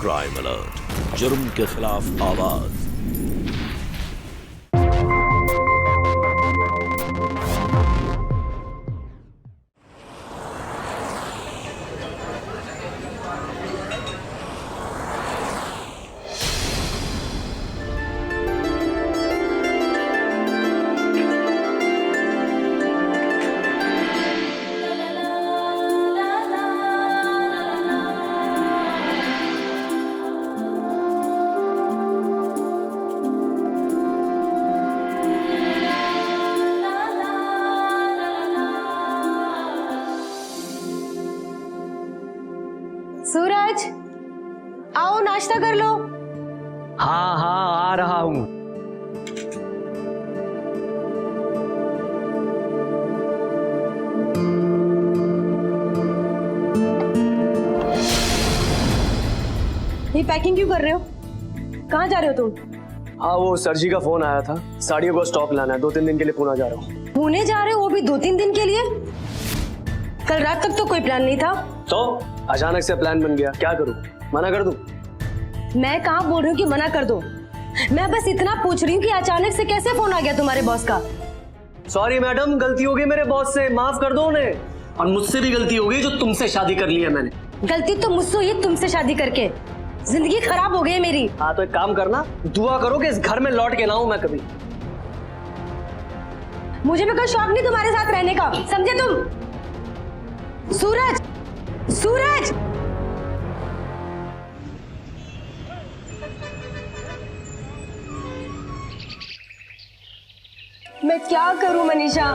Crime alert, जुर्म के खिलाफ आवाज। सूरज, आओ नाश्ता कर लो। हाँ हाँ आ रहा हूँ। ये पैकिंग क्यों कर रहे हो? कहाँ जा रहे हो तुम? हाँ वो सर जी का फोन आया था, साड़ियों का स्टॉक लाना है, 2-3 दिन के लिए पुणे जा रहा हूँ। पुणे जा रहे हो, वो भी 2-3 दिन के लिए? कल रात तक तो कोई प्लान नहीं था। तो अचानक से प्लान बन गया, क्या करूँ? मना कर दूँ? मैं कहाँ बोल रही हूँ कि मना कर दो। मैं बस इतना पूछ रही हूँ कि अचानक से कैसे फोन आ गया तुम्हारे बॉस का? सॉरी मैडम, गलती हो गई मेरे बॉस से, माफ कर दो उन्हें। और मुझसे भी गलती हो गई जो तुमसे शादी कर ली है मैंने। गलती तो मुझसे हुई, तुमसे शादी करके जिंदगी खराब हो गई है मेरी। हाँ तो एक काम करना, दुआ करो कि इस घर में लौट के ना आऊं मैं कभी। मुझे भी कोई शौक नहीं तुम्हारे साथ रहने का, समझे तुम? सूरज, सूरज, मैं क्या करूं मनीषा?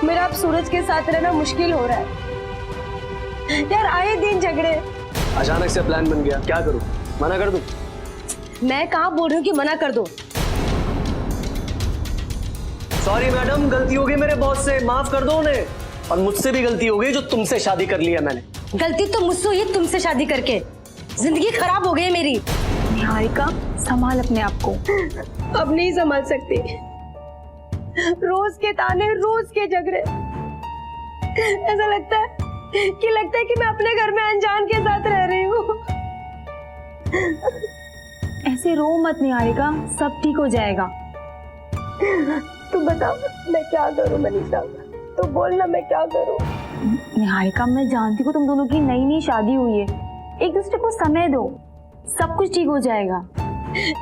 मेरा अब सूरज के साथ रहना मुश्किल हो रहा है यार। आए दिन झगड़े। अचानक से प्लान बन गया, क्या करूं? मना कर दूं? मैं कहाँ बोल रही हूँ कि मना कर दो। सॉरी मैडम, गलती हो गई मेरे बॉस से, माफ कर दो उन्हें। और मुझसे भी गलती हो गई जो तुमसे शादी कर ली है मैंने। गलती तो मुझसे हुई, तुमसे शादी करके जिंदगी खराब हो गई है मेरी। निहारिका, संभाल अपने आप को। अब नहीं संभाल सकती। रोज के ताने, रोज के झगड़े। ऐसा लगता है कि मैं अपने घर में अनजान के साथ रह रही हूँ। ऐसे रो मत निहारिका, सब ठीक हो जाएगा। तू बता, मैं क्या करूँ मनीषा? तो बोलना, मैं क्या करूँ? निहारिका, मैं जानती हूँ तुम दोनों की नई नई शादी हुई है, एक दूसरे को समय दो, सब कुछ ठीक हो जाएगा।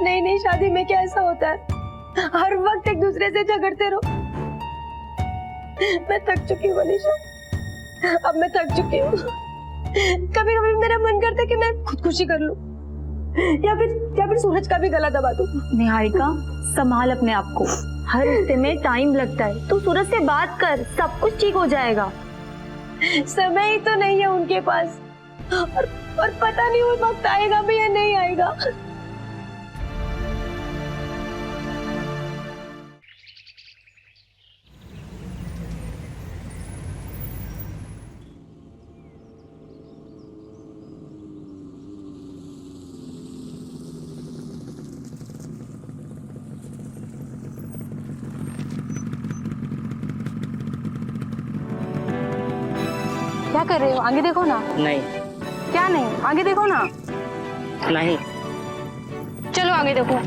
नई शादी में क्या ऐसा होता है? हर वक्त एक दूसरे से झगड़ते रहो। मैं थक चुकी हूँ मनीषा, अब मैं थक चुकी हूँ। कभी कभी मेरा मन करता है कि मैं खुदकुशी कर लूं या फिर सूरज का भी गला दबा दूं। निहारिका, संभाल अपने आप को, हर रिश्ते में टाइम लगता है, तू सूरज से बात कर, सब कुछ ठीक हो जाएगा। समय ही तो नहीं है उनके पास, और पता नहीं वो वक्त आएगा भी या नहीं आएगा। क्या कर रहे हो? आगे देखो ना। नहीं। क्या नहीं? आगे देखो ना। नहीं। चलो आगे देखो।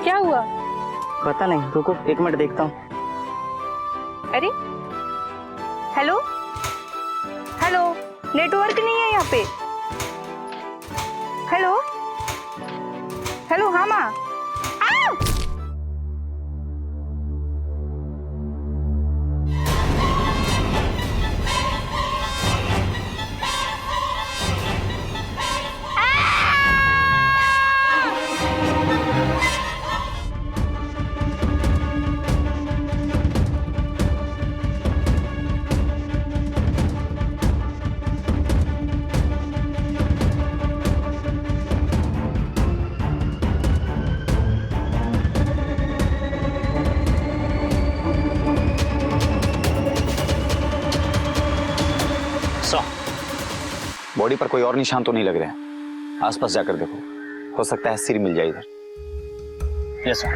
क्या हुआ? पता नहीं, रुको 1 मिनट देखता हूँ। अरे हेलो हेलो, नेटवर्क नहीं है यहाँ पे। हेलो हेलो, हाँ माँ। बॉडी पर कोई और निशान तो नहीं लग रहे हैं, आसपास जाकर देखो, हो सकता है सिर मिल जाए इधर। Yes sir.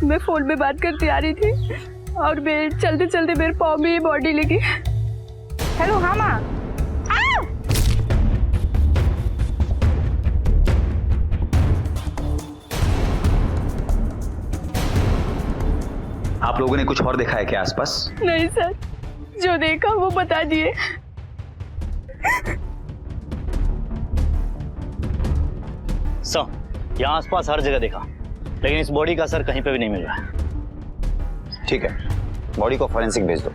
मैं फोन में बात करती आ रही थी और मैं चलते चलते मेरे पाँव में ये बॉडी लगी। हेलो, हाँ माँ। आप लोगों ने कुछ और देखा है क्या आसपास? नहीं सर, जो देखा वो बता दिए। सर, यहाँ आसपास हर जगह देखा, लेकिन इस बॉडी का असर कहीं पे भी नहीं मिल रहा है। ठीक है, बॉडी को फॉरेंसिक भेज दो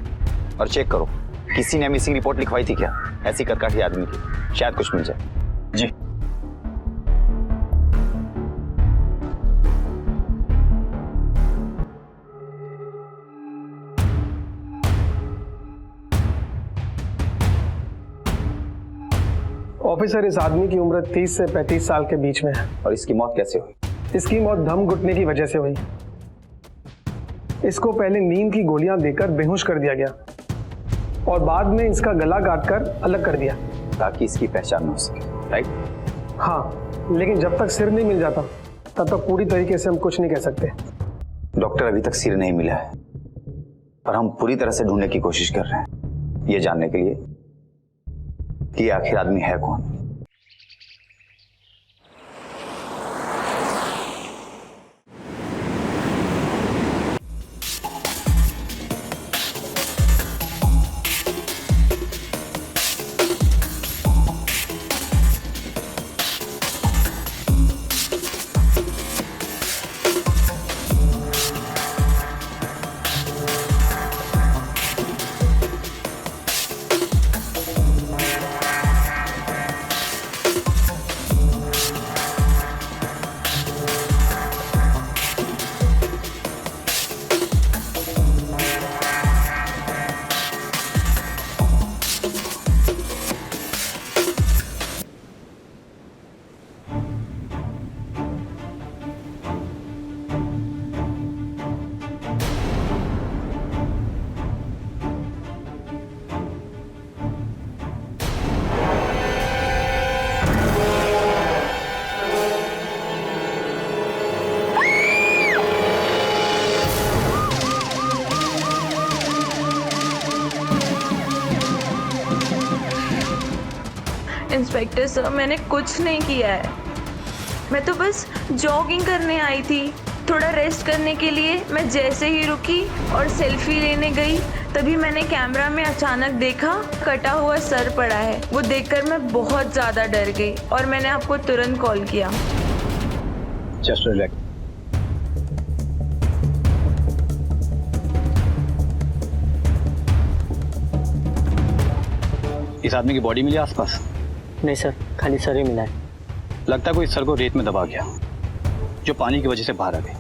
और चेक करो किसी ने मिसिंग रिपोर्ट लिखवाई थी क्या ऐसी करकाठी आदमी की, शायद कुछ मिल जाए। जी। ऑफिसर, इस आदमी की उम्र 30 से 35 साल के बीच में है। और इसकी मौत कैसे हुई? इसकी मौत दम घुटने की वजह से हुई। इसको पहले नींद की गोलियां देकर बेहोश कर दिया गया और बाद में इसका गला काटकर अलग कर दिया ताकि इसकी पहचान न हो सके, राइट? हाँ, लेकिन जब तक सिर नहीं मिल जाता तब तक पूरी तरीके से हम कुछ नहीं कह सकते। डॉक्टर, अभी तक सिर नहीं मिला है, पर हम पूरी तरह से ढूंढने की कोशिश कर रहे हैं, ये जानने के लिए कि आखिर आदमी है कौन। इंस्पेक्टर सर, मैंने कुछ नहीं किया है। मैं तो बस जॉगिंग करने आई थी, थोड़ा रेस्ट करने के लिए। मैं जैसे ही रुकी और सेल्फी लेने गई तभी मैंने कैमरा में अचानक देखा कटा हुआ सर पड़ा है। वो देखकर मैं बहुत ज़्यादा डर गई और मैंने आपको तुरंत कॉल किया। Just relax. इस आदमी की बॉडी मिली आसपास? नहीं सर, खाली सर ही मिला है। लगता है कोई सर को रेत में दबा गया, जो पानी की वजह से बाहर आ गई,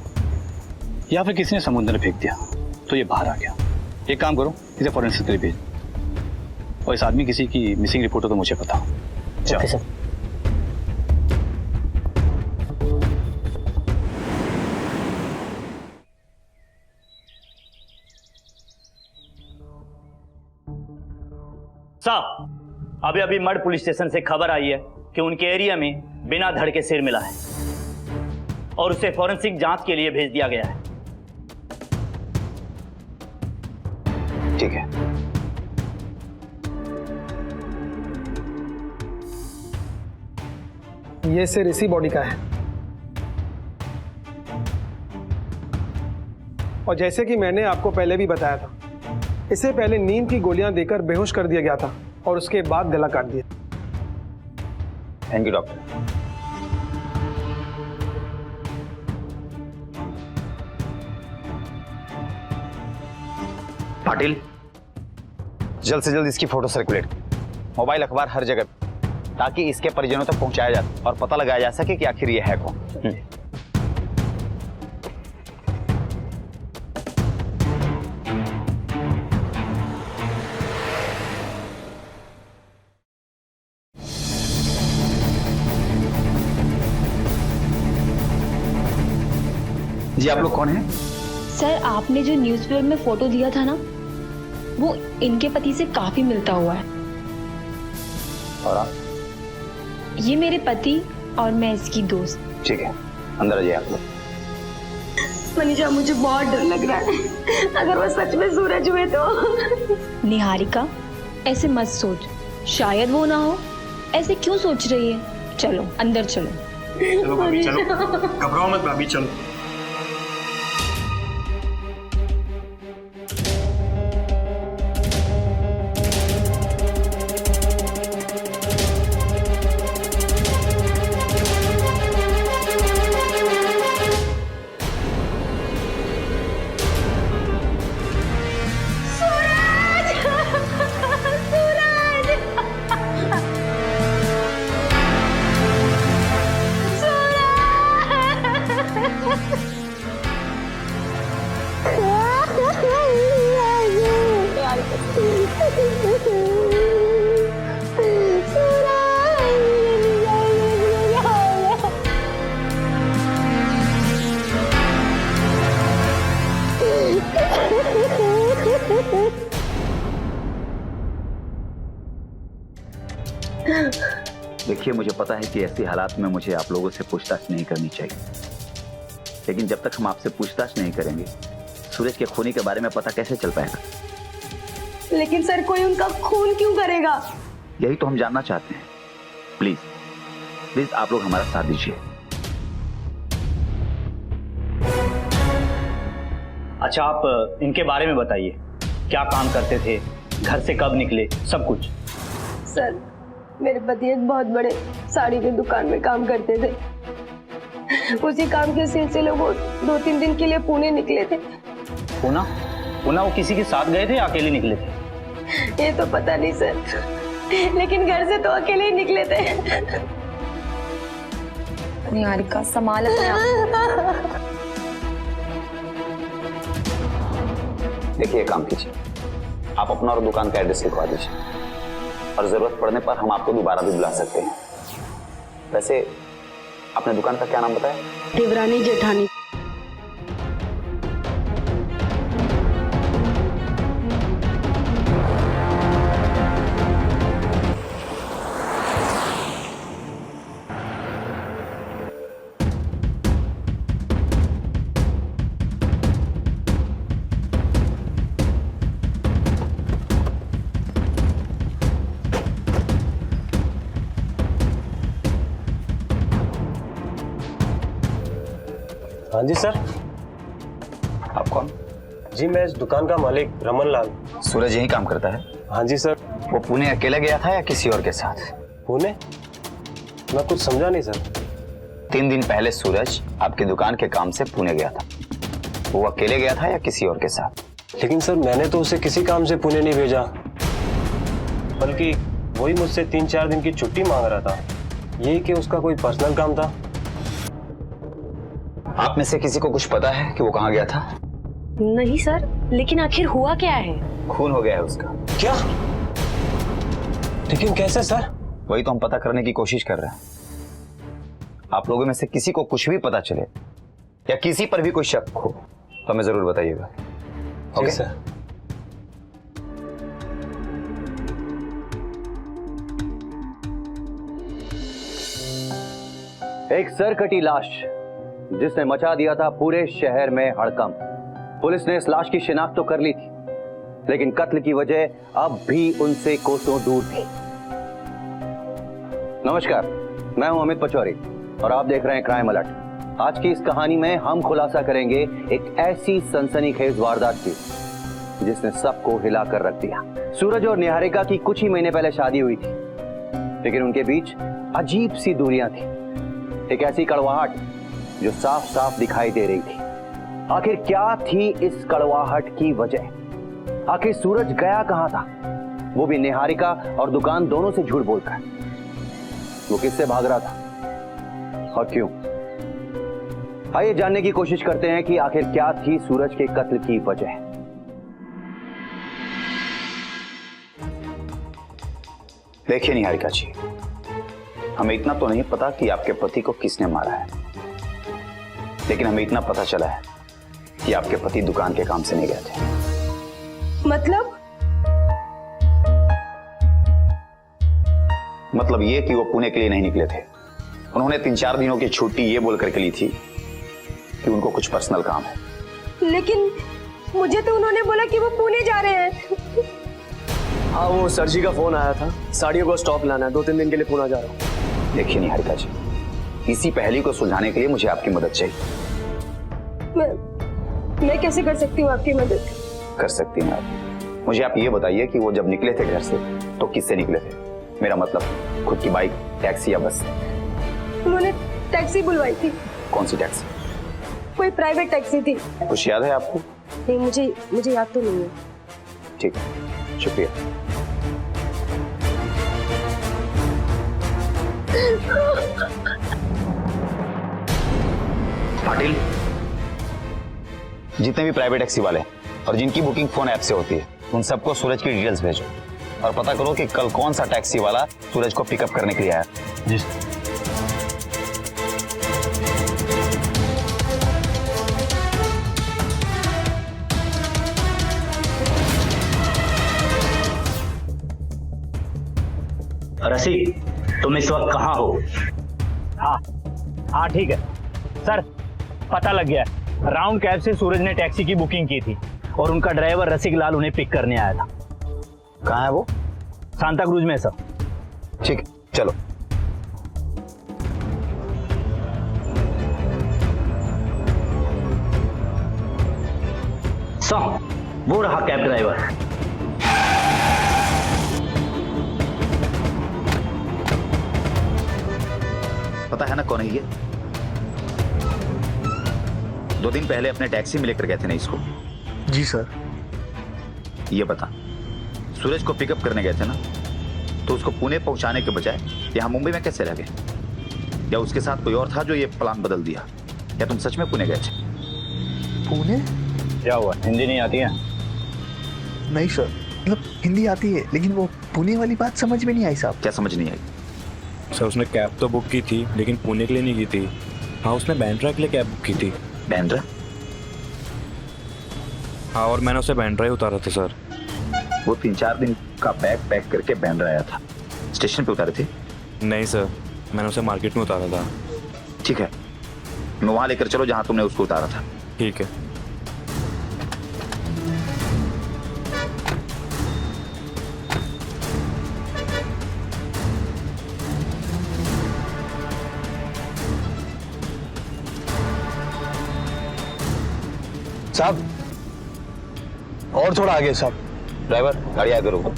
या फिर किसी ने समुद्र में फेंक दिया तो ये बाहर आ गया। एक काम करो, इसे फॉरेंसिक के लिए भेज। और इस आदमी किसी की मिसिंग रिपोर्ट हो तो मुझे पता। Okay sir. साहब, अभी अभी मड पुलिस स्टेशन से खबर आई है कि उनके एरिया में बिना धड़ के सिर मिला है और उसे फॉरेंसिक जांच के लिए भेज दिया गया है। ठीक है, ये सिर इसी बॉडी का है और जैसे कि मैंने आपको पहले भी बताया था, इसे पहले नींद की गोलियां देकर बेहोश कर दिया गया था और उसके बाद गला काट दिया। Thank you doctor. पाटिल, जल्द से जल्द इसकी फोटो सर्कुलेट, मोबाइल अखबार हर जगह, ताकि इसके परिजनों तक पहुंचाया जाए और पता लगाया जा सके कि आखिर ये है कौन। जी, आप लोग कौन हैं? सर, आपने जो न्यूज़पेपर में फोटो दिया था ना, वो इनके पति से काफी मिलता हुआ है। और आप? ये मेरे पति और मैं इसकी दोस्त। ठीक है, अंदर आ जाइए आप लोग। मनीषा मुझे बहुत डर लग रहा है, अगर वो सच में सूरज हुए तो। निहारिका ऐसे मत सोच, शायद वो ना हो। ऐसे क्यों सोच रही है? चलो अंदर चलो। चलो भाभी चलो, घबराओ मत भाभी, चलो। देखिए, मुझे पता है कि ऐसी हालात में मुझे आप लोगों से पूछताछ नहीं करनी चाहिए, लेकिन जब तक हम आपसे पूछताछ नहीं करेंगे सूरज के खूनी के बारे में पता कैसे चल पाएगा? लेकिन सर, कोई उनका खून क्यों करेगा? यही तो हम जानना चाहते हैं। प्लीज प्लीज आप लोग हमारा साथ दीजिए। अच्छा, आप इनके बारे में बताइए, क्या काम करते थे, घर से कब निकले, सब कुछ। सर, मेरे पति एक बहुत बड़े साड़ी की दुकान में काम करते थे। उसी काम के सिलसिले वो 2-3 दिन के लिए पुणे निकले थे। पूना? पूना वो किसी के साथ गए थे या अकेले निकले थे? ये तो पता नहीं सर, लेकिन घर से तो अकेले ही निकले थे। निहारिका संभाल अपने आप। देखिए, एक काम कीजिए, आप अपना और दुकान का एड्रेस लिखवा दीजिए, और जरूरत पड़ने पर हम आपको दोबारा भी बुला सकते हैं। वैसे आपने दुकान का क्या नाम बताया? देवरानी जेठानी। हाँ जी सर। आप कौन? जी मैं इस दुकान का मालिक रमन लाल। सूरज यही काम करता है? हाँ जी सर। वो पुणे अकेला गया था या किसी और के साथ? पुणे? मैं कुछ समझा नहीं सर। 3 दिन पहले सूरज आपकी दुकान के काम से पुणे गया था, वो अकेले गया था या किसी और के साथ? लेकिन सर, मैंने तो उसे किसी काम से पुणे नहीं भेजा, बल्कि वही मुझसे 3-4 दिन की छुट्टी मांग रहा था। यही कि उसका कोई पर्सनल काम था। आप में से किसी को कुछ पता है कि वो कहाँ गया था? नहीं सर, लेकिन आखिर हुआ क्या है? खून हो गया है उसका। क्या? लेकिन कैसे सर? वही तो हम पता करने की कोशिश कर रहे हैं। आप लोगों में से किसी को कुछ भी पता चले या किसी पर भी कोई शक हो तो हमें जरूर बताइएगा। Okay sir. एक सरकटी लाश जिसने मचा दिया था पूरे शहर में हड़कंप। पुलिस ने इस लाश की शिनाख्त तो कर ली थी, लेकिन कत्ल की वजह अब भी उनसे कोसों दूर थी। नमस्कार, मैं हूं अमित पचौरी और आप देख रहे हैं क्राइम अलर्ट। आज की इस कहानी में हम खुलासा करेंगे एक ऐसी सनसनीखेज वारदात की जिसने सबको हिलाकर रख दिया। सूरज और निहारिका की कुछ ही महीने पहले शादी हुई थी, लेकिन उनके बीच अजीब सी दूरियां थी, एक ऐसी कड़वाहट जो साफ साफ दिखाई दे रही थी। आखिर क्या थी इस कड़वाहट की वजह? आखिर सूरज गया कहां था, वो भी निहारिका और दुकान दोनों से झूठ बोलकर? वो किससे भाग रहा था और क्यों? आइए जानने की कोशिश करते हैं कि आखिर क्या थी सूरज के कत्ल की वजह। देखिए निहारिका जी, हमें इतना तो नहीं पता कि आपके पति को किसने मारा है, लेकिन हमें इतना पता चला है कि आपके पति दुकान के काम से नहीं गए थे। मतलब ये कि वो पुणे के लिए नहीं निकले थे। उन्होंने 3-4 दिनों की छुट्टी ये बोल करके ली थी कि उनको कुछ पर्सनल काम है। लेकिन मुझे तो उन्होंने बोला कि वो पुणे जा रहे हैं। हाँ, वो सर जी का फोन आया था, साड़ियों को स्टॉक लाना है, 2-3 दिन के लिए पुणे जा रहा हूँ। देखिए निहारिका जी, इसी पहेली को सुलझाने के लिए मुझे आपकी मदद चाहिए। मैं कैसे कर सकती हूँ आपकी मदद? कर सकती हैं आप। मुझे आप ये बताइए कि वो जब निकले थे घर से तो किससे निकले थे? मेरा मतलब खुद की बाइक, टैक्सी या बस? उन्होंने टैक्सी बुलवाई थी। कौन सी टैक्सी? कोई प्राइवेट टैक्सी थी। कुछ याद है आपको? नहीं, मुझे याद तो नहीं है। ठीक, शुक्रिया। पाटिल, जितने भी प्राइवेट टैक्सी वाले और जिनकी बुकिंग फोन ऐप से होती है, उन सबको सूरज की डिटेल्स भेजो और पता करो कि कल कौन सा टैक्सी वाला सूरज को पिकअप करने के लिए आया। जी। रसिक, तुम इस वक्त कहाँ हो? हाँ ठीक है सर, पता लग गया। राउंड कैब से सूरज ने टैक्सी की बुकिंग की थी और उनका ड्राइवर रसिक लाल उन्हें पिक करने आया था। कहाँ है वो? सांता क्रूज में सर। ठीक, चलो। सर, वो रहा कैब ड्राइवर। पता है ना कौन है ये? 2 दिन पहले अपने टैक्सी में लेकर गए थे ना इसको। जी सर। ये बता, सूरज को पिकअप करने गए थे ना, तो उसको पुणे पहुंचाने के बजाय यहाँ मुंबई में कैसे रह गए? या उसके साथ कोई और था जो ये प्लान बदल दिया? या तुम सच में पुणे गए थे? पुणे? क्या हुआ, हिंदी नहीं आती है? नहीं सर, मतलब हिंदी आती है, लेकिन वो पुणे वाली बात समझ में नहीं आई साहब। क्या समझ नहीं आई? सर उसने कैब तो बुक की थी लेकिन पुणे के लिए नहीं की थी। हाँ, उसने बैंड्रा के लिए कैब बुक की थी। बैंड्रा? हाँ, और मैंने उसे बैंड्रा ही उतारा था सर। वो 3-4 दिन का बैग पैक करके बैंड्रा आया था। स्टेशन पे उतारे थे? नहीं सर, मैंने उसे मार्केट में उतारा था। ठीक है, मैं वहां लेकर चलो जहां तुमने उसको उतारा था। ठीक है। साहब, और थोड़ा आगे साहब। ड्राइवर, गाड़ी आगे रोको।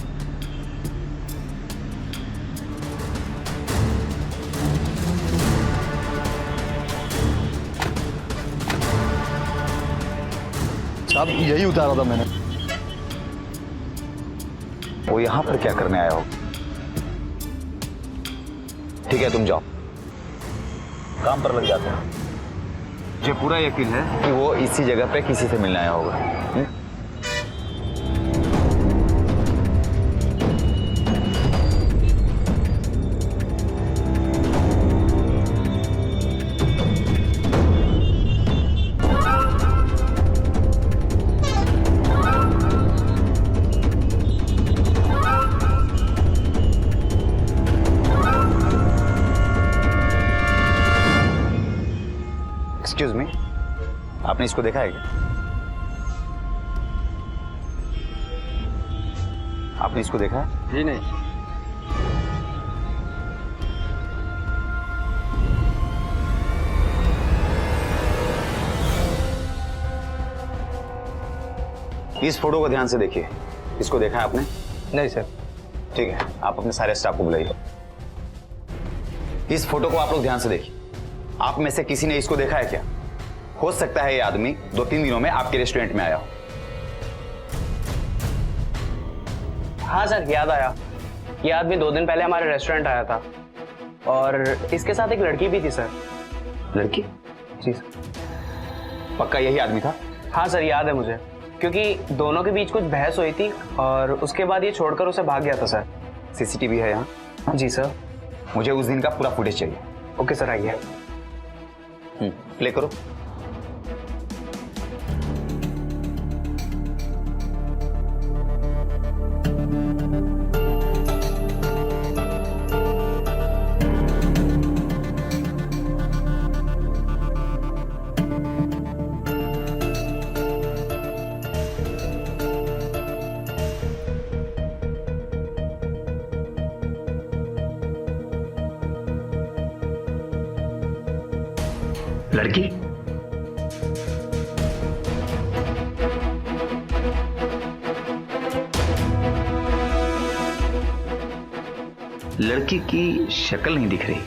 साहब, यही उतारा था मैंने। वो यहां पर क्या करने आया हो? ठीक है, तुम जाओ, काम पर लग जाते हैं। मुझे पूरा यकीन है कि वो इसी जगह पे किसी से मिलने आया होगा। एक्सक्यूज मी, आपने इसको देखा है क्या? आपने इसको देखा है? जी नहीं। इस फोटो को ध्यान से देखिए। इसको देखा है आपने? नहीं सर। ठीक है, आप अपने सारे स्टाफ को बुलाइए। इस फोटो को आप लोग ध्यान से देखिए। आप में से किसी ने इसको देखा है क्या? हो सकता है ये आदमी 2-3 दिनों में आपके रेस्टोरेंट में आया हो। हाँ सर, याद आया। ये आदमी 2 दिन पहले हमारे रेस्टोरेंट आया था और इसके साथ एक लड़की भी थी सर। लड़की? जी सर। पक्का यही आदमी था? हाँ सर, याद है मुझे, क्योंकि दोनों के बीच कुछ बहस हुई थी और उसके बाद ये छोड़कर उसे भाग गया था सर। सीसीटीवी है यहाँ? जी सर। मुझे उस दिन का पूरा फुटेज चाहिए। ओके सर, आइए। प्ले करो। लड़की? लड़की की शक्ल नहीं दिख रही।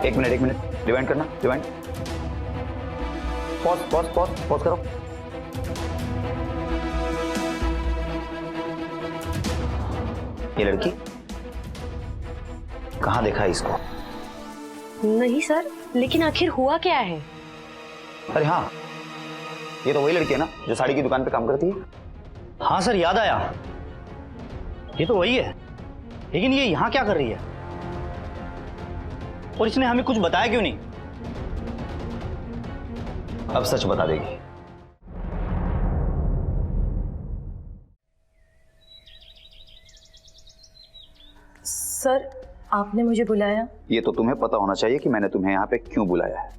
एक मिनट रिवाइंड करना, rewind, pause pause pause pause करो। ये लड़की कहाँ देखा है इसको? नहीं सर, लेकिन आखिर हुआ क्या है? अरे हाँ, ये तो वही लड़की है ना जो साड़ी की दुकान पे काम करती है। हाँ सर, याद आया, ये तो वही है। लेकिन ये यहाँ क्या कर रही है? और इसने हमें कुछ बताया क्यों नहीं? अब सच बता देगी। सर, आपने मुझे बुलाया? ये तो तुम्हें पता होना चाहिए कि मैंने तुम्हें यहाँ पे क्यों बुलाया है।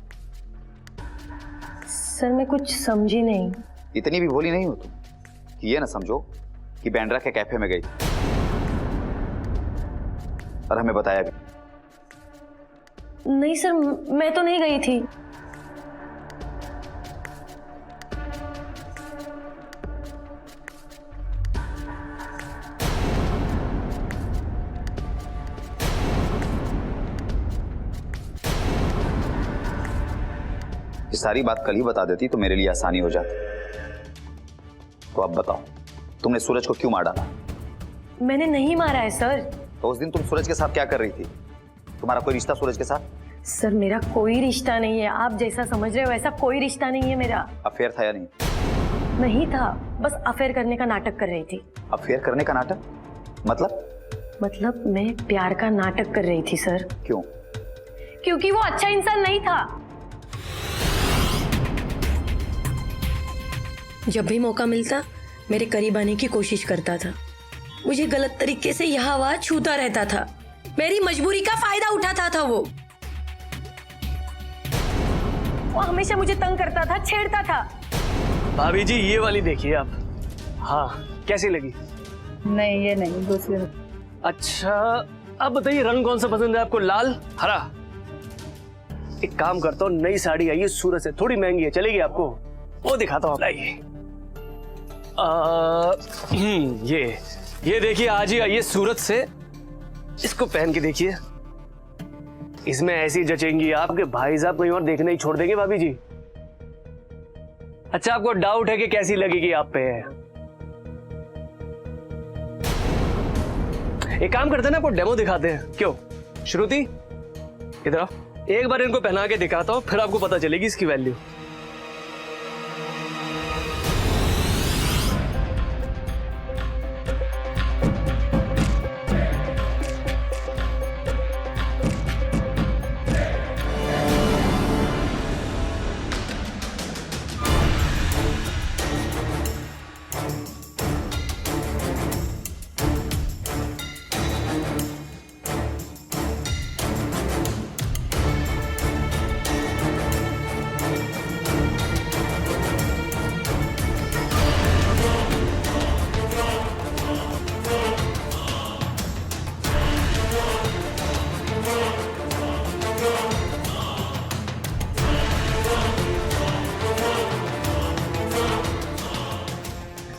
सर, मैं कुछ समझी नहीं। इतनी भी भोली नहीं हो तुम कि ये ना समझो कि बैंड्रा के कैफे में गई और हमें बताया भी। नहीं सर, मैं तो नहीं गई थी। ये सारी बात कल ही बता देती तो मेरे लिए आसानी हो जाती। तो अब बताओ, तुमने सूरज को क्यों मार डाला? मैंने नहीं मारा है सर। तो उस दिन तुम सूरज के साथ क्या कर रही थी? तुम्हारा कोई रिश्ता सूरज के साथ? सर, मेरा कोई रिश्ता नहीं है। आप जैसा समझ रहे हो वैसा कोई रिश्ता नहीं है मेरा। अफेयर था या नहीं? नहीं था, बस अफेयर करने का नाटक कर रही थी। अफेयर करने का नाटक? मतलब मैं प्यार का नाटक कर रही थी सर। क्यों? क्योंकि वो अच्छा इंसान नहीं था। जब भी मौका मिलता मेरे करीब आने की कोशिश करता था। मुझे गलत तरीके से यह आवाज छूता रहता था। मेरी मजबूरी का फायदा उठाता था वो हमेशा मुझे तंग करता था, छेड़ता था। भाभी जी, ये वाली देखिए आप। हाँ, कैसी लगी? नहीं, ये नहीं, दूसरी। अच्छा, अब बताइए रंग कौन सा पसंद है आपको? लाल, हरा? एक काम करता हूँ, नई साड़ी आई है सूरत से, थोड़ी महंगी है, चलेगी आपको? वो दिखाता हूँ। ये देखिए, आज ही आई है सूरत से। इसको पहन के देखिए, इसमें ऐसी जचेंगी आपके भाई साहब कहीं और देखना ही छोड़ देंगे भाभी जी। अच्छा, आपको डाउट है कि कैसी लगेगी आप पे? एक काम करते हैं ना, आपको डेमो दिखाते हैं। क्यों श्रुति, इधर आओ, एक बार इनको पहना के दिखाता हूँ, फिर आपको पता चलेगी इसकी वैल्यू।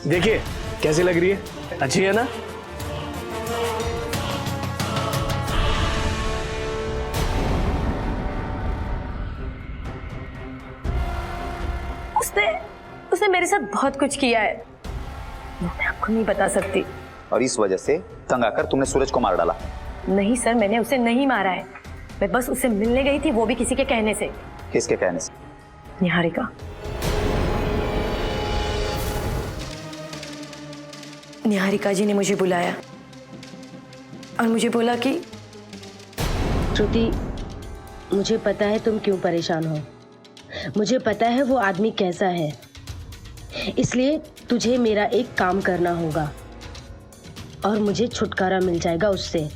देखिए कैसी लग रही है, अच्छी है ना? उसने मेरे साथ बहुत कुछ किया है, मैं आपको नहीं बता सकती। और इस वजह से तंग आकर तुमने सूरज को मार डाला? नहीं सर, मैंने उसे नहीं मारा है। मैं बस उससे मिलने गई थी, वो भी किसी के कहने से। किसके कहने से? निहारिका। निहारिका जी ने मुझे बुलाया और मुझे बोला कि श्रुति, मुझे पता है तुम क्यों परेशान हो। मुझे पता है वो आदमी कैसा है, इसलिए तुझे मेरा एक काम करना होगा और मुझे छुटकारा मिल जाएगा उससे।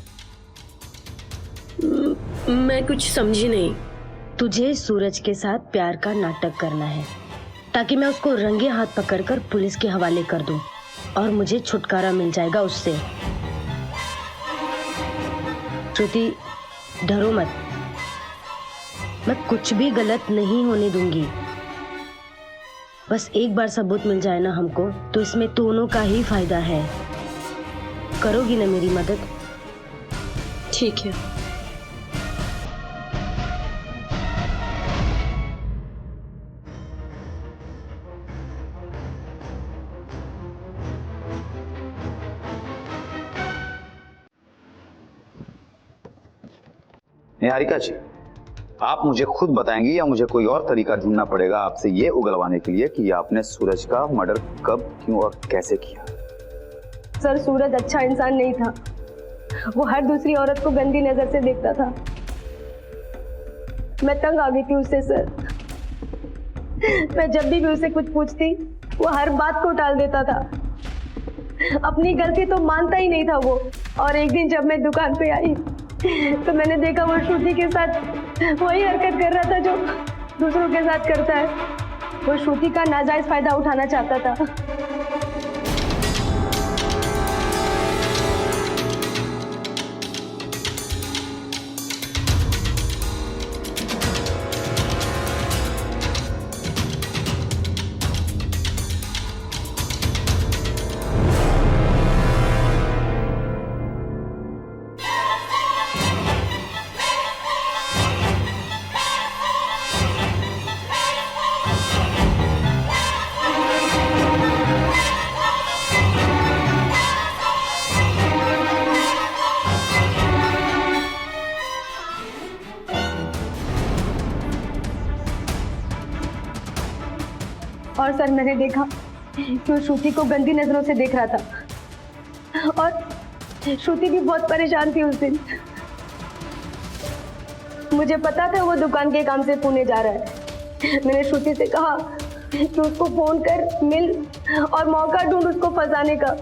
मैं कुछ समझी नहीं। तुझे सूरज के साथ प्यार का नाटक करना है ताकि मैं उसको रंगे हाथ पकड़कर पुलिस के हवाले कर दूं और मुझे छुटकारा मिल जाएगा उससे। श्रुति, डरो मत, मैं कुछ भी गलत नहीं होने दूंगी। बस एक बार सबूत मिल जाए ना हमको, तो इसमें दोनों का ही फायदा है। करोगी ना मेरी मदद? ठीक है। निहारिका जी, आप मुझे खुद बताएंगी या मुझे कोई और तरीका ढूंढना पड़ेगा आपसे ये उगलवाने के लिए कि आपने सूरज का मर्डर कब, क्यों और कैसे किया? सर, सूरज अच्छा इंसान नहीं था। वो हर दूसरी औरत को गंदी नजर से देखता था। मैं तंग आ गई थी उससे सर। मैं जब भी उससे कुछ पूछती, वो हर बात को टाल देता था। अपनी गलती तो मानता ही नहीं था वो। और एक दिन जब मैं दुकान पे आई तो मैंने देखा वो श्रुति के साथ वही हरकत कर रहा था जो दूसरों के साथ करता है। वो श्रुति का नाजायज फायदा उठाना चाहता था। और सर, मैंने देखा कि वो श्रुति को गंदी नजरों से देख रहा था और श्रुति भी बहुत परेशान थी उस दिन। मुझे पता था वो दुकान के काम से पुणे जा रहा है। मैंने श्रुति से कहा कि उसको फोन कर, मिल और मौका ढूंढ उसको फंसाने का।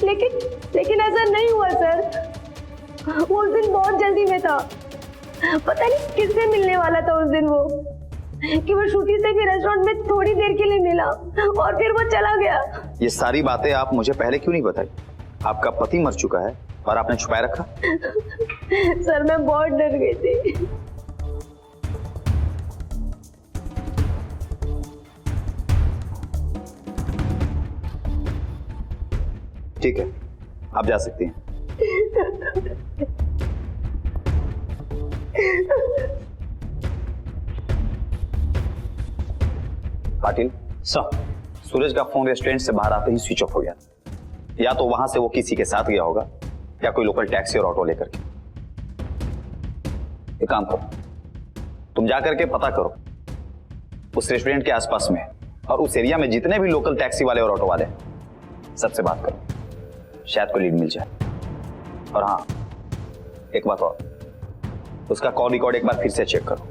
लेकिन ऐसा नहीं हुआ सर। वो उस दिन बहुत जल्दी में था। पता नहीं किससे मिलने वाला था उस दिन वो, कि वो श्रुति से भी रेस्टोरेंट में थोड़ी देर के लिए मिला और फिर वो चला गया। ये सारी बातें आप मुझे पहले क्यों नहीं बताई? आपका पति मर चुका है और आपने छुपाए रखा। सर, मैं बहुत डर गई थी। ठीक है, आप जा सकती हैं। पाटिल सर, सूरज का फोन रेस्टोरेंट से बाहर आते ही स्विच ऑफ हो गया। या तो वहां से वो किसी के साथ गया होगा या कोई लोकल टैक्सी और ऑटो लेकर के। एक काम करो, तुम जाकर के पता करो उस रेस्टोरेंट के आसपास में और उस एरिया में जितने भी लोकल टैक्सी वाले और ऑटो वाले सबसे बात करो, शायद कोई लीड मिल जाए। और हाँ, एक बात और, उसका कॉल रिकॉर्ड एक बार फिर से चेक करो।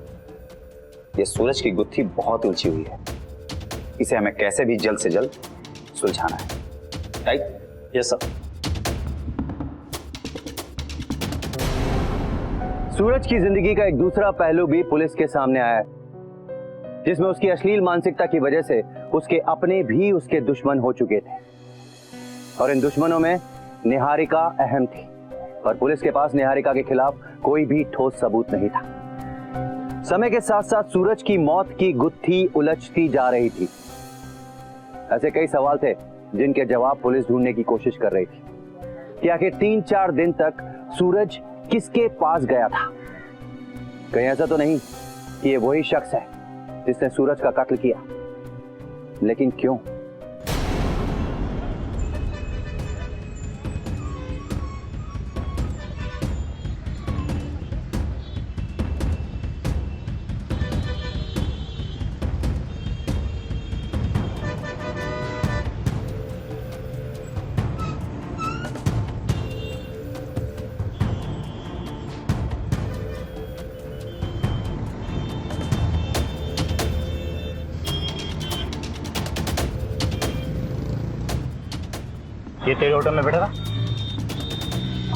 ये सूरज की गुत्थी बहुत उलझी हुई है, इसे हमें कैसे भी जल्द से जल्द सुलझाना है। राइट? Yes sir. सूरज की जिंदगी का एक दूसरा पहलू भी पुलिस के सामने आया है, जिसमें उसकी अश्लील मानसिकता की वजह से उसके अपने भी उसके दुश्मन हो चुके थे। और इन दुश्मनों में निहारिका अहम थी और पुलिस के पास निहारिका के खिलाफ कोई भी ठोस सबूत नहीं था। समय के साथ साथ सूरज की मौत की गुत्थी उलझती जा रही थी। ऐसे कई सवाल थे जिनके जवाब पुलिस ढूंढने की कोशिश कर रही थी कि आखिर 3-4 दिन तक सूरज किसके पास गया था। कहीं ऐसा तो नहीं कि ये वही शख्स है जिसने सूरज का कत्ल किया, लेकिन क्यों? ये तेरे ऑटो में बैठा था?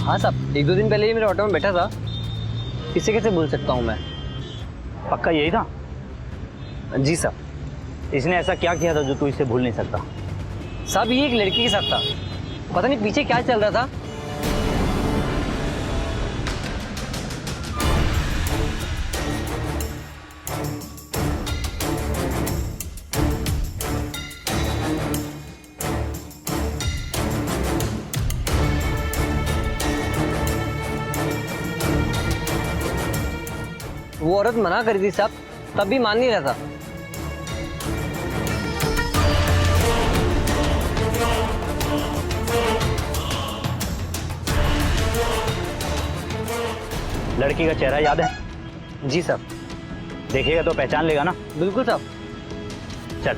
हाँ साहब, 1-2 दिन पहले ही मेरे ऑटो में बैठा था। इसे कैसे भूल सकता हूँ मैं? पक्का यही था? जी साहब। इसने ऐसा क्या किया था जो तू इससे भूल नहीं सकता? साहब ये एक लड़की के साथ था, पता नहीं पीछे क्या चल रहा था। वो औरत मना कर दी साहब, तब भी मान नहीं रहा था। लड़की का चेहरा याद है? जी साहब। देखेगा तो पहचान लेगा ना? बिल्कुल साहब। चल।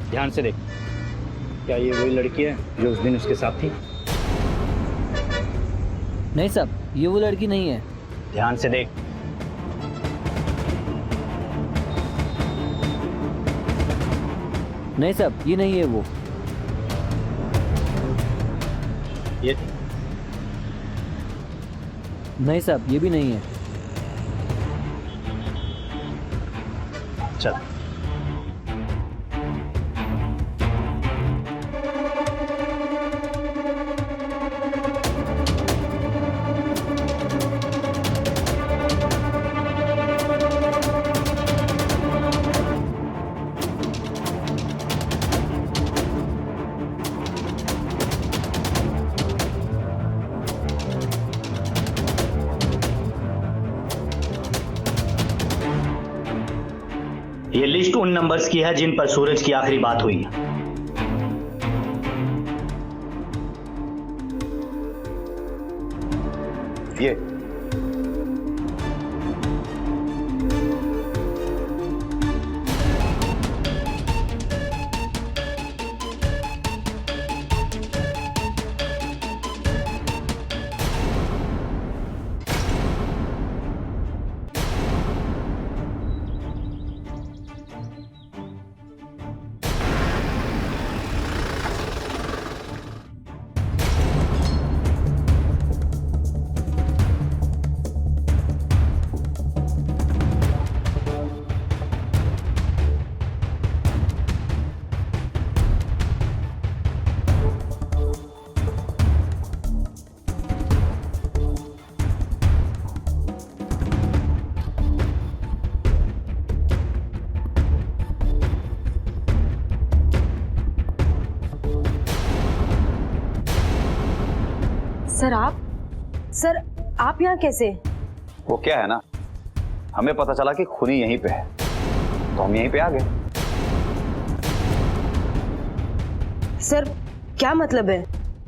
ध्यान से देख, क्या ये वही लड़की है जो उस दिन उसके साथ थी? नहीं साहब, ये वो लड़की नहीं है। ध्यान से देख। नहीं साहब, ये नहीं है वो। ये नहीं साहब, ये भी नहीं है। चल। ये लिस्ट उन नंबर्स की है जिन पर सूरज की आखिरी बात हुई है। ये सर आप यहाँ कैसे? वो क्या है ना, हमें पता चला कि खूनी यहीं पे है, तो हम यहीं पे आ गए। सर क्या मतलब है?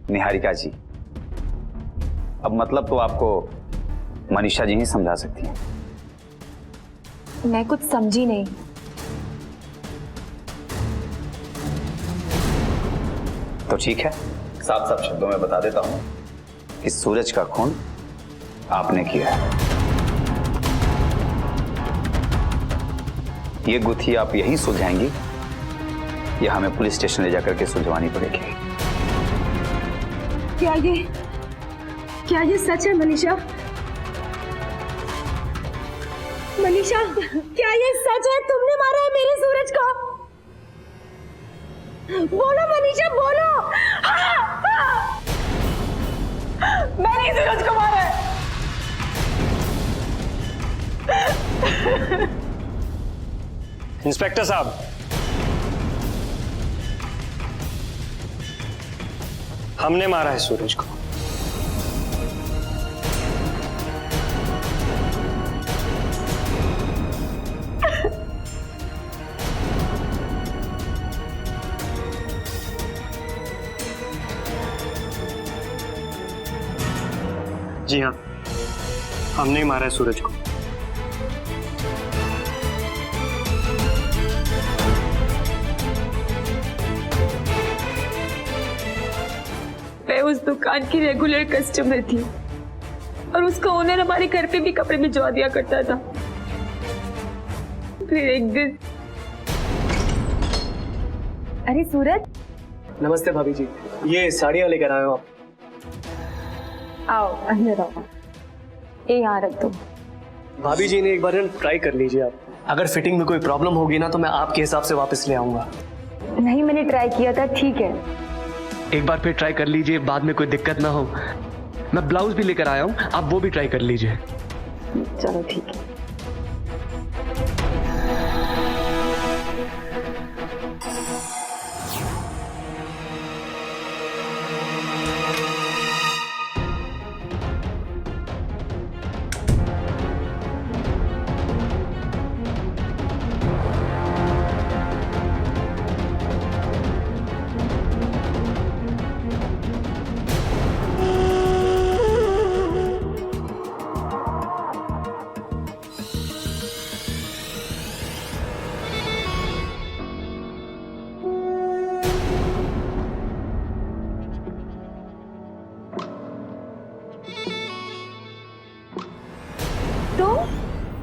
निहारिका जी, अब मतलब तो आपको मनीषा जी ही समझा सकती हैं। मैं कुछ समझी नहीं। तो ठीक है, साफ साफ शब्दों में बता देता हूं कि सूरज का खून आपने किया है। ये गुत्थी आप यहीं सुलझाएंगी या हमें पुलिस स्टेशन ले जाकर के सुलझवानी पड़ेगी? क्या ये सच है मनीषा? मनीषा, क्या ये सच है? तुमने मारा है मेरे सूरज को? बोलो मनीषा, बोलो। हाँ। मैंने सूरज को मारा है। इंस्पेक्टर साहब, हमने मारा है सूरज को। जी हाँ, हमने ही मारा है सूरज को। मैं उस दुकान की रेगुलर कस्टमर थी और उसका ओनर हमारे घर पे भी कपड़े भिजवा दिया करता था। फिर एक दिन। अरे सूरज। नमस्ते भाभी जी, ये साड़ियाँ लेकर आए हो आप? आओ अंदर आओ। ये यहाँ रख दो। भाभी जी ने एक बार ट्राई कर लीजिए आप, अगर फिटिंग में कोई प्रॉब्लम होगी ना तो मैं आपके हिसाब से वापस ले आऊंगा। नहीं, मैंने ट्राई किया था, ठीक है। एक बार फिर ट्राई कर लीजिए, बाद में कोई दिक्कत ना हो। मैं ब्लाउज भी लेकर आया हूँ, आप वो भी ट्राई कर लीजिए। चलो ठीक है।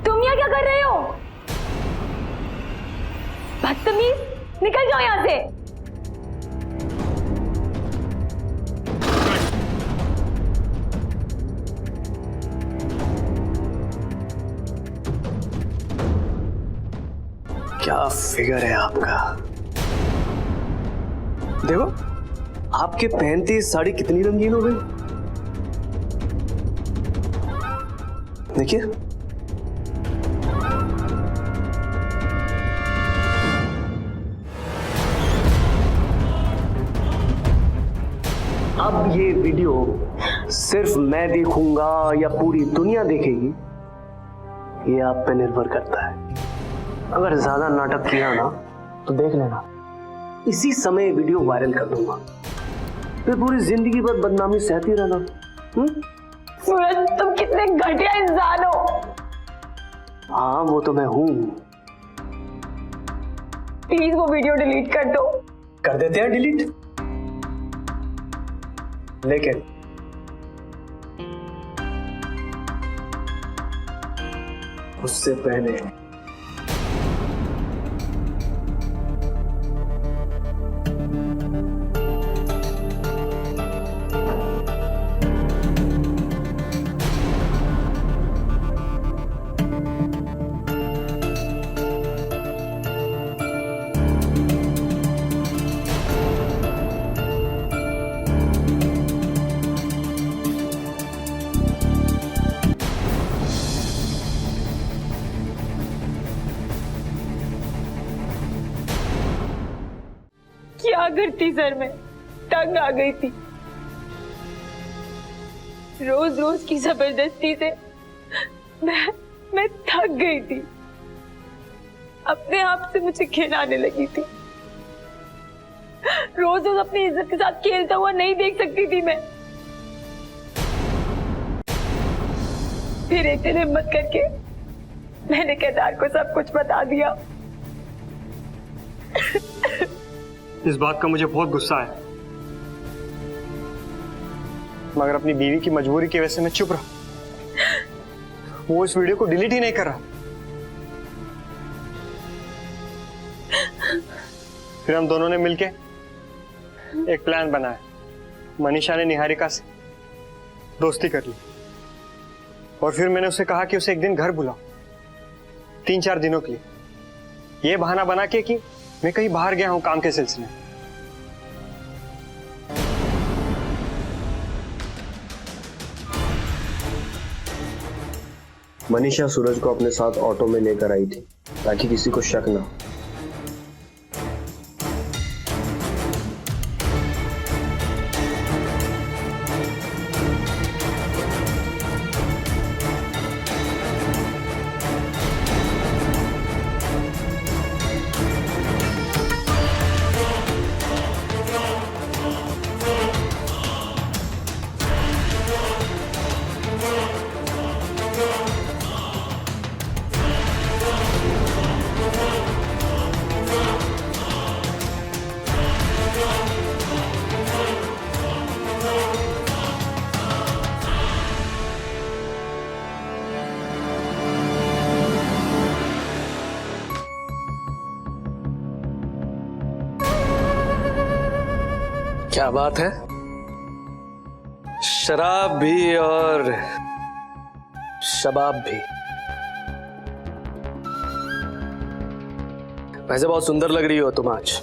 तुम यहाँ क्या कर रहे हो? बदतमीज, निकल जाओ यहाँ से। क्या फिगर है आपका। देखो आपके पहनती साड़ी कितनी रंगीन हो गई। देखिए अब ये वीडियो सिर्फ मैं देखूंगा या पूरी दुनिया देखेगी, ये आप पे निर्भर करता है। अगर ज्यादा नाटक किया ना तो देख लेना, इसी समय वीडियो वायरल कर दूंगा, फिर पूरी जिंदगी भर बदनामी सहती रहना। सूरज, तुम कितने घटिया इंसान हो। हाँ वो तो मैं हूं। प्लीज वो वीडियो डिलीट कर दो। कर देते हैं डिलीट, लेकिन उससे पहले क्या करती सर, मैं तंग आ गई थी। रोज रोज की जबरदस्ती से मैं थक गई थी। अपने आप से मुझे घिन आने लगी थी। रोज रोज अपनी इज्जत के साथ खेलता हुआ नहीं देख सकती थी मैं। फिर एक दिन हिम्मत करके मैंने केदार को सब कुछ बता दिया। इस बात का मुझे बहुत गुस्सा है, मगर अपनी बीवी की मजबूरी की वजह से मैं चुप रहा। वो इस वीडियो को डिलीट ही नहीं कर रहा। फिर हम दोनों ने मिलके एक प्लान बनाया। मनीषा ने निहारिका से दोस्ती कर ली और फिर मैंने उसे कहा कि उसे एक दिन घर बुलाओ 3-4 दिनों के लिए। ये बहाना बना के कि मैं कहीं बाहर गया हूं काम के सिलसिले में। मनीषा सूरज को अपने साथ ऑटो में लेकर आई थी ताकि किसी को शक ना हो। क्या बात है, शराब भी और शबाब भी। वैसे बहुत सुंदर लग रही हो तुम आज।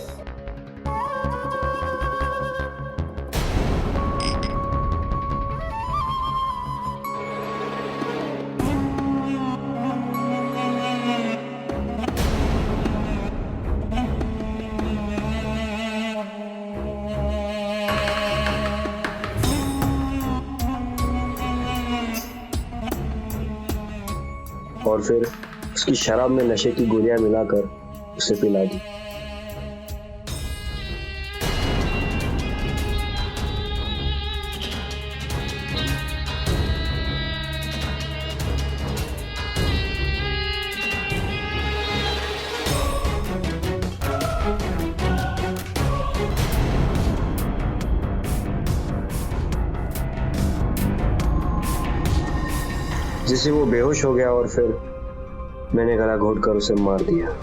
और फिर उसकी शराब में नशे की गोलियां मिलाकर उसे पिला दी। जिससे वो बेहोश हो गया और फिर मैंने गला घोटकर उसे मार दिया।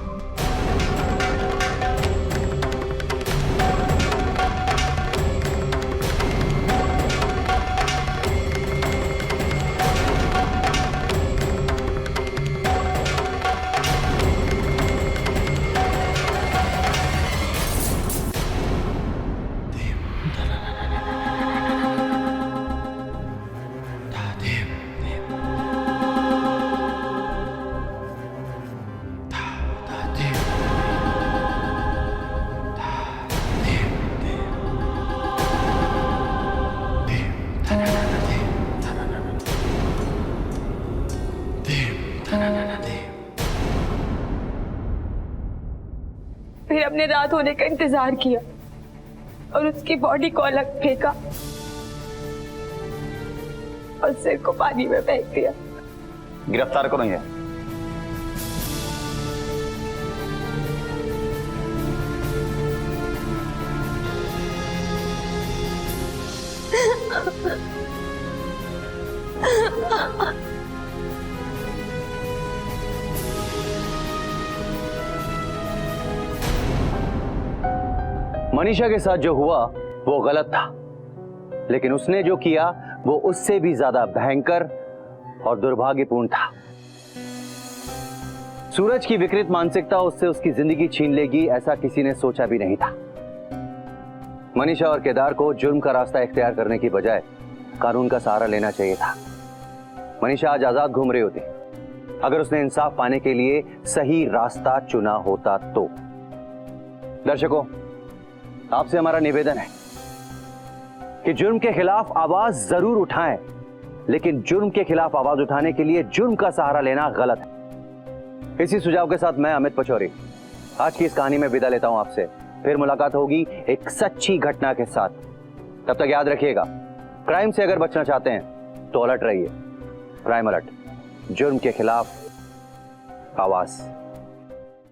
फिर हमने रात होने का इंतजार किया और उसकी बॉडी को अलग फेंका और सिर को पानी में फेंक दिया। गिरफ्तार करो ये। मनीषा के साथ जो हुआ वो गलत था, लेकिन उसने जो किया वो उससे भी ज्यादा भयंकर और दुर्भाग्यपूर्ण था। सूरज की विकृत मानसिकता उससे उसकी जिंदगी छीन लेगी, ऐसा किसी ने सोचा भी नहीं था। मनीषा और केदार को जुर्म का रास्ता इख्तियार करने की बजाय कानून का सहारा लेना चाहिए था। मनीषा आज आजाद घूम रही होती अगर उसने इंसाफ पाने के लिए सही रास्ता चुना होता तो। दर्शकों, आपसे हमारा निवेदन है कि जुर्म के खिलाफ आवाज जरूर उठाएं, लेकिन जुर्म के खिलाफ आवाज उठाने के लिए जुर्म का सहारा लेना गलत है। इसी सुझाव के साथ मैं अमित पचौरी आज की इस कहानी में विदा लेता हूं आपसे। फिर मुलाकात होगी एक सच्ची घटना के साथ। तब तक याद रखिएगा, क्राइम से अगर बचना चाहते हैं तो अलर्ट रहिए। क्राइम अलर्ट, जुर्म के खिलाफ आवाज।